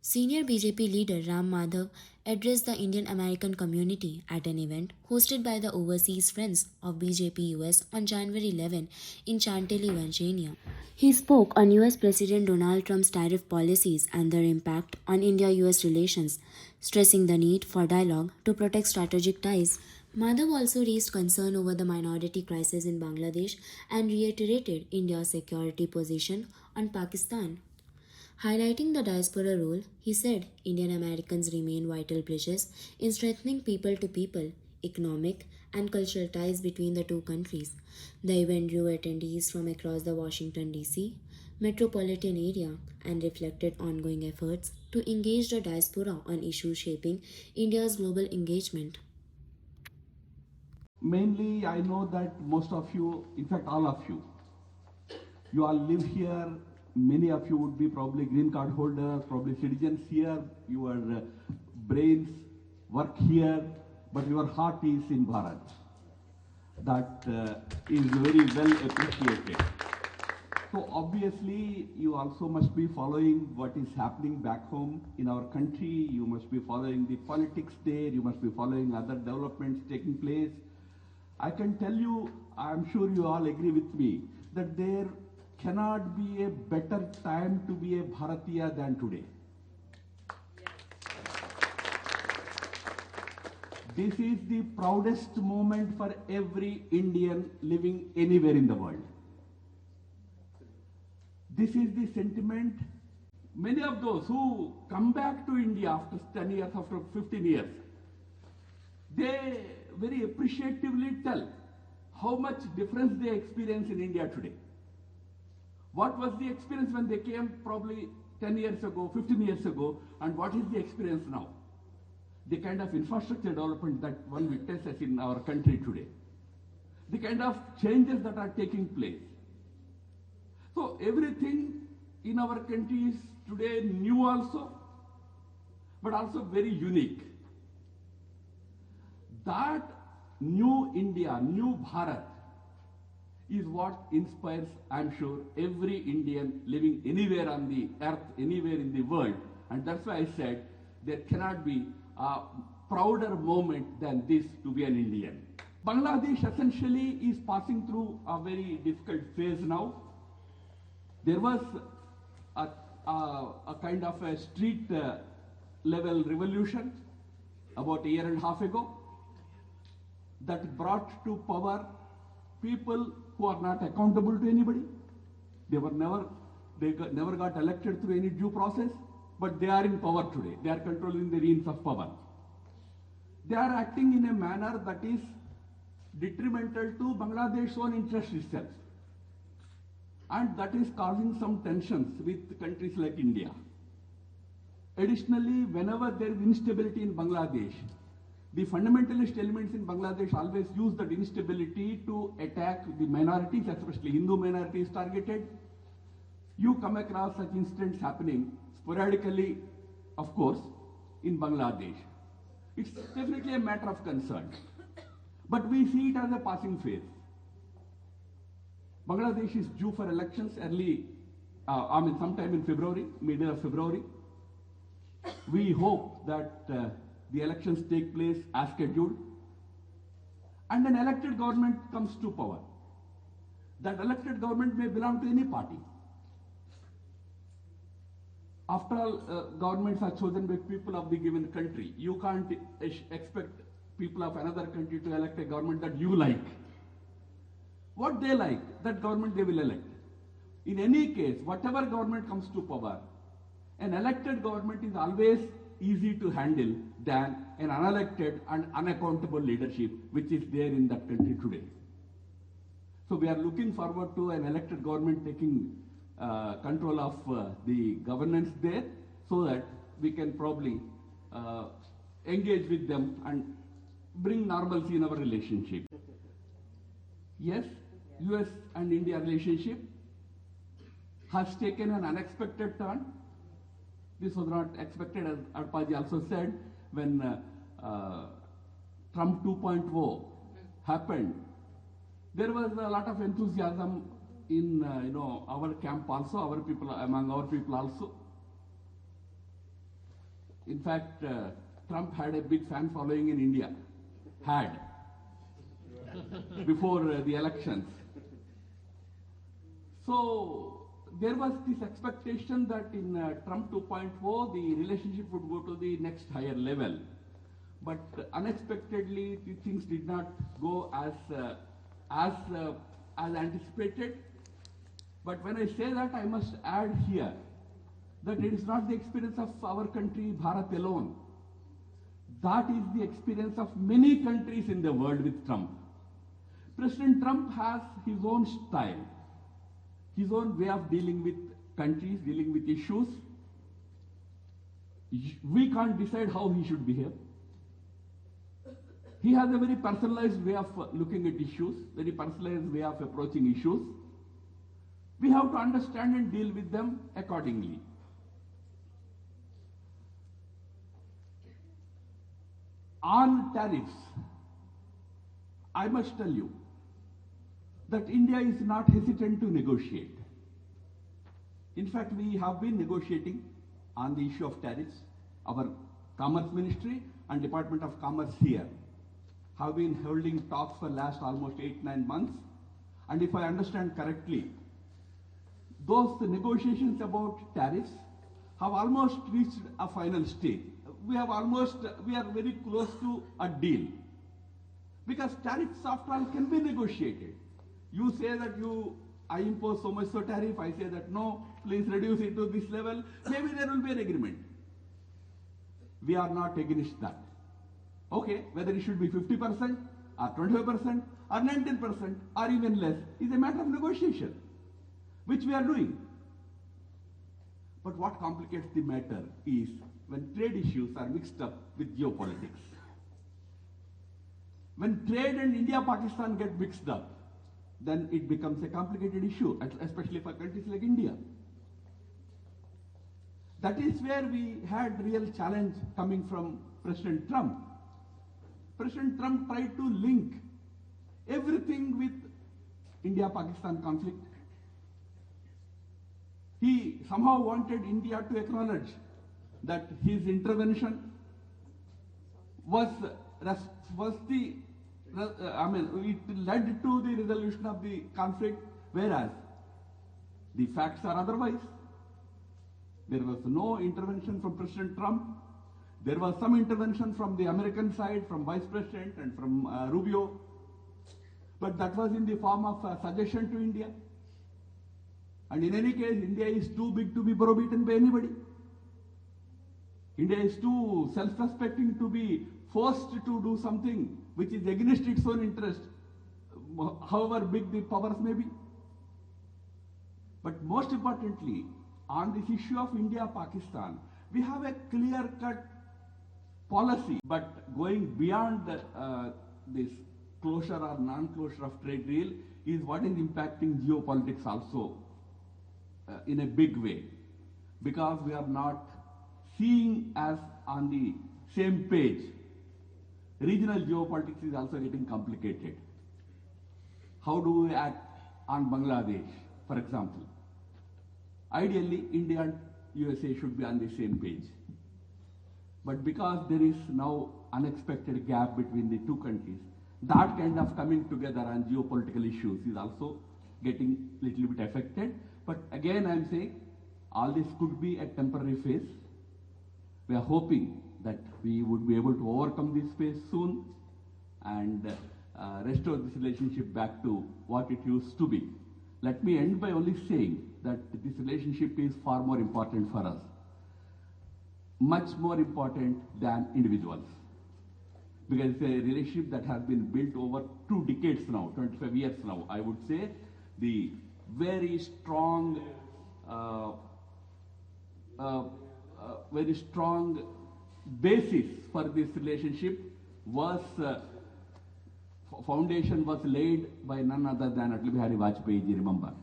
Senior BJP leader Ram Madhav addressed the Indian American community at an event hosted by the Overseas Friends of BJP US on January 11 in Chantilly, Virginia. He spoke on US President Donald Trump's tariff policies and their impact on India US relations, stressing the need for dialogue to protect strategic ties. Madhav also raised concern over the minority crisis in Bangladesh and reiterated India's security position on Pakistan. Highlighting the diaspora role, he said Indian Americans remain vital bridges in strengthening people to people, economic, and cultural ties between the two countries. The event drew attendees from across the Washington, D.C. metropolitan area and reflected ongoing efforts to engage the diaspora on issues shaping India's global engagement. Mainly, I know that most of you, in fact, all of you all live here. Many of you would be probably green card holders, probably citizens here. Your brains work here, but your heart is in Bharat. That is very well appreciated. So obviously, you also must be following what is happening back home in our country. You must be following the politics there. You must be following other developments taking place. I can tell you, I'm sure you all agree with me, that there cannot be a better time to be a Bharatiya than today. This is the proudest moment for every Indian living anywhere in the world. This is the sentiment. Many of those who come back to India after 10 years, after 15 years, they very appreciatively tell how much difference they experience in India today. What was the experience when they came probably 10 years ago, 15 years ago, and what is the experience now? The kind of infrastructure development that one witnesses in our country today. The kind of changes that are taking place. So everything in our country is today new also, but also very unique. That new India, new Bharat, is what inspires, I'm sure, every Indian living anywhere on the earth, anywhere in the world. And that's why I said there cannot be a prouder moment than this to be an Indian. Bangladesh essentially is passing through a very difficult phase now. There was a kind of a street level revolution about a year and a half ago that brought to power people who are not accountable to anybody. They never got elected through any due process, but they are in power today. They are controlling the reins of power. They are acting in a manner that is detrimental to Bangladesh's own interest itself. And that is causing some tensions with countries like India. Additionally, whenever there is instability in Bangladesh, the fundamentalist elements in Bangladesh always use that instability to attack the minorities, especially Hindu minorities targeted. You come across such incidents happening sporadically, of course, in Bangladesh. It's definitely a matter of concern. But we see it as a passing phase. Bangladesh is due for elections sometime in February, middle of February. We hope that the elections take place as scheduled, and an elected government comes to power. That elected government may belong to any party. After all, governments are chosen by people of the given country. You can't expect people of another country to elect a government that you like. What they like, that government they will elect. In any case, whatever government comes to power, an elected government is always easy to handle than an unelected and unaccountable leadership which is there in that country today. So we are looking forward to an elected government taking control of the governance there, so that we can probably engage with them and bring normalcy in our relationship. Yes, US and India relationship has taken an unexpected turn. This was not expected, as Arpaji also said, when Trump 2.0 happened. There was a lot of enthusiasm in our camp also, among our people also. In fact, Trump had a big fan following in India, had, before the elections. So there was this expectation that in Trump 2.0, the relationship would go to the next higher level. But unexpectedly, the things did not go as anticipated. But when I say that, I must add here that it is not the experience of our country, Bharat, alone. That is the experience of many countries in the world with Trump. President Trump has his own style, his own way of dealing with countries, dealing with issues. We can't decide how he should behave. He has a very personalized way of looking at issues, very personalized way of approaching issues. We have to understand and deal with them accordingly. On tariffs, I must tell you that India is not hesitant to negotiate. In fact, we have been negotiating on the issue of tariffs. Our Commerce Ministry and Department of Commerce here have been holding talks for last almost 8-9 months. And if I understand correctly, those negotiations about tariffs have almost reached a final stage. We are very close to a deal. Because tariffs, after all, can be negotiated. You say that I impose so much so tariff, I say that no, please reduce it to this level. Maybe there will be an agreement. We are not against that. Okay, whether it should be 50% or 25% or 19% or even less is a matter of negotiation, which we are doing. But what complicates the matter is when trade issues are mixed up with geopolitics. When trade and India-Pakistan get mixed up, then it becomes a complicated issue, especially for countries like India. That is where we had real challenge coming from President Trump. President Trump tried to link everything with India-Pakistan conflict. He somehow wanted India to acknowledge that his intervention it led to the resolution of the conflict, whereas the facts are otherwise. There was no intervention from President Trump. There was some intervention from the American side, from Vice President and from Rubio. But that was in the form of a suggestion to India. And in any case, India is too big to be browbeaten by anybody. India is too self-respecting to be forced to do something which is against its own interest, however big the powers may be. But most importantly, on this issue of India-Pakistan, we have a clear-cut policy, but going beyond this closure or non-closure of trade deal is what is impacting geopolitics also in a big way, because we are not seeing as on the same page. Regional geopolitics is also getting complicated. How do we act on Bangladesh, for example? Ideally, India and USA should be on the same page. But because there is now unexpected gap between the two countries, that kind of coming together on geopolitical issues is also getting a little bit affected. But again, I am saying all this could be a temporary phase. We are hoping that we would be able to overcome this phase soon and restore this relationship back to what it used to be. Let me end by only saying that this relationship is far more important for us, much more important than individuals. Because it's a relationship that has been built over 2 decades now, 25 years now. I would say the very strong basis for this relationship was foundation was laid by none other than Atal Bihari Vajpayee ji, remember.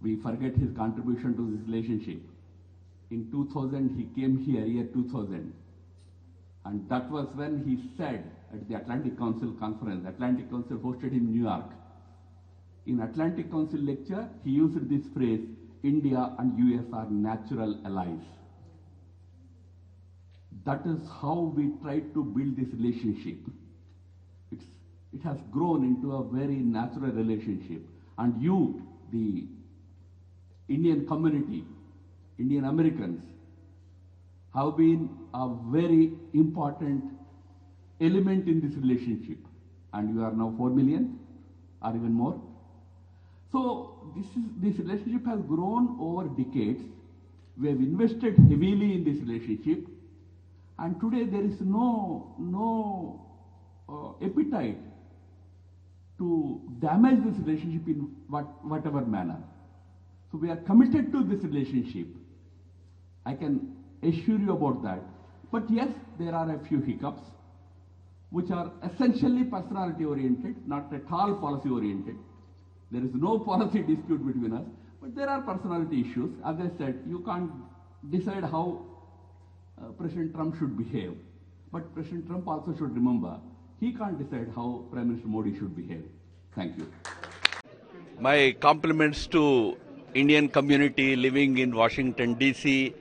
We forget his contribution to this relationship. In 2000, he came here, year 2000. And that was when he said at the Atlantic Council conference, Atlantic Council hosted in New York. In Atlantic Council lecture, he used this phrase, India and US are natural allies. That is how we tried to build this relationship. It has grown into a very natural relationship. And you, the Indian community, Indian Americans, have been a very important element in this relationship. And you are now 4 million or even more. So this relationship has grown over decades. We have invested heavily in this relationship. And today there is no appetite to damage this relationship in whatever manner. So we are committed to this relationship. I can assure you about that. But yes, there are a few hiccups which are essentially personality oriented, not at all policy oriented. There is no policy dispute between us, but there are personality issues. As I said, you can't decide how President Trump should behave. But President Trump also should remember, he can't decide how Prime Minister Modi should behave. Thank you. My compliments to Indian community living in Washington, D.C.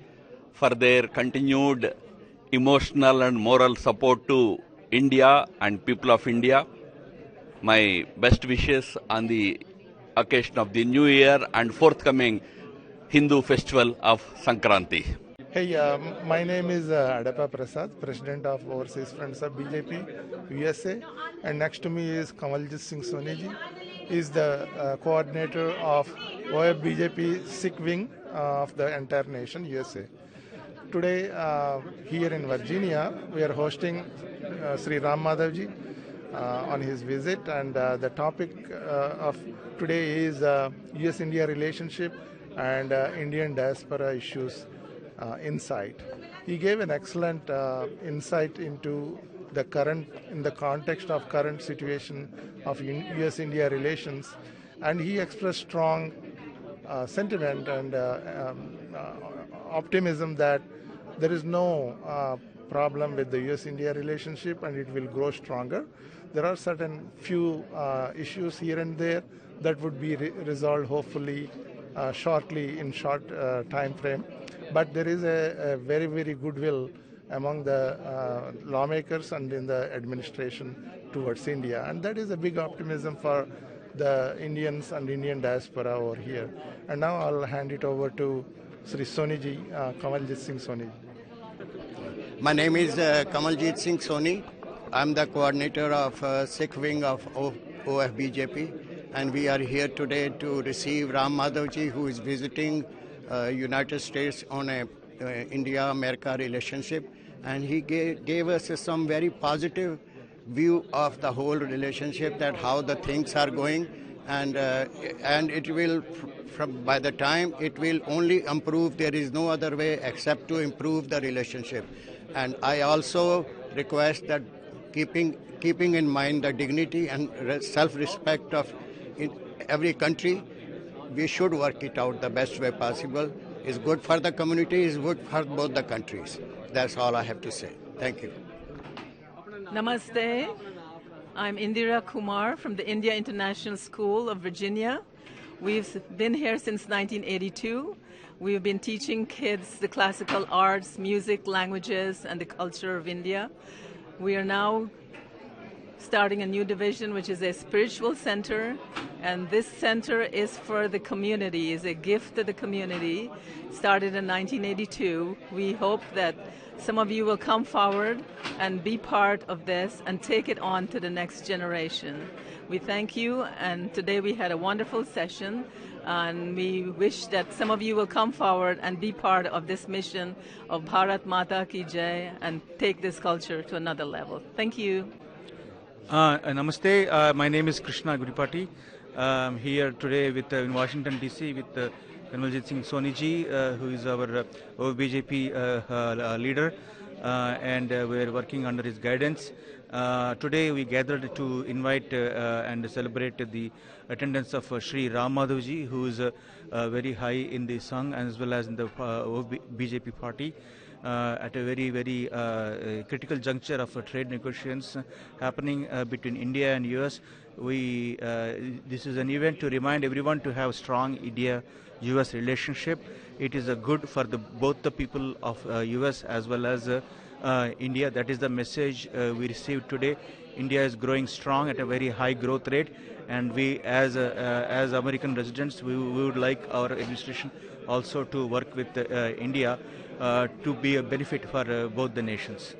for their continued emotional and moral support to India and people of India. My best wishes on the occasion of the New Year and forthcoming Hindu festival of Sankranti. Hey, my name is Adapa Prasad, President of Overseas Friends of BJP, USA, and next to me is Kamaljit Singh Soniji. He is the coordinator of OF-BJP Sikh wing of the entire nation, USA. Today, here in Virginia, we are hosting Sri Ram Madhav ji on his visit, and the topic of today is U.S.-India relationship and Indian diaspora issues. Insight. He gave an excellent insight into the in the context of current situation of U.S.-India relations, and he expressed strong sentiment and optimism that there is no problem with the U.S.-India relationship and it will grow stronger. There are certain few issues here and there that would be resolved hopefully shortly in short time frame. But there is a very, very goodwill among the lawmakers and in the administration towards India. And that is a big optimism for the Indians and Indian diaspora over here. And now I'll hand it over to Sri Soniji, Kamaljit Singh Soniji. My name is Kamaljit Singh Soni. I'm the coordinator of Sikh wing of OF-BJP. And we are here today to receive Ram Madhav ji, who is visiting United States on a India-America relationship, and he gave us some very positive view of the whole relationship, that how the things are going, and it will, by the time it will only improve. There is no other way except to improve the relationship. And I also request that keeping in mind the dignity and self-respect of every country, we should work it out the best way possible. It's good for the community, it's good for both the countries. That's all I have to say. Thank you. Namaste. I'm Indira Kumar from the India International School of Virginia. We've been here since 1982. We've been teaching kids the classical arts, music, languages, and the culture of India. We are now starting a new division, which is a spiritual center, and this center is for the community, is a gift to the community, started in 1982. We hope that some of you will come forward and be part of this and take it on to the next generation. We thank you, and today we had a wonderful session, and we wish that some of you will come forward and be part of this mission of Bharat Mata Ki Jai and take this culture to another level. Thank you. Namaste. My name is Krishna Guripati. I'm here today in Washington, D.C. with Kamaljit Singh Soniji, who is our BJP leader, and we're working under his guidance. Today we gathered to invite and celebrate the attendance of Sri Ram Madhav ji, who is very high in the Sangh as well as in the BJP party. At a very, very critical juncture of trade negotiations happening between India and US. This is an event to remind everyone to have strong India-US relationship. It is good for both the people of US as well as India. That is the message we received today. India is growing strong at a very high growth rate, and we, as American residents, we would like our administration also to work with India to be a benefit for both the nations.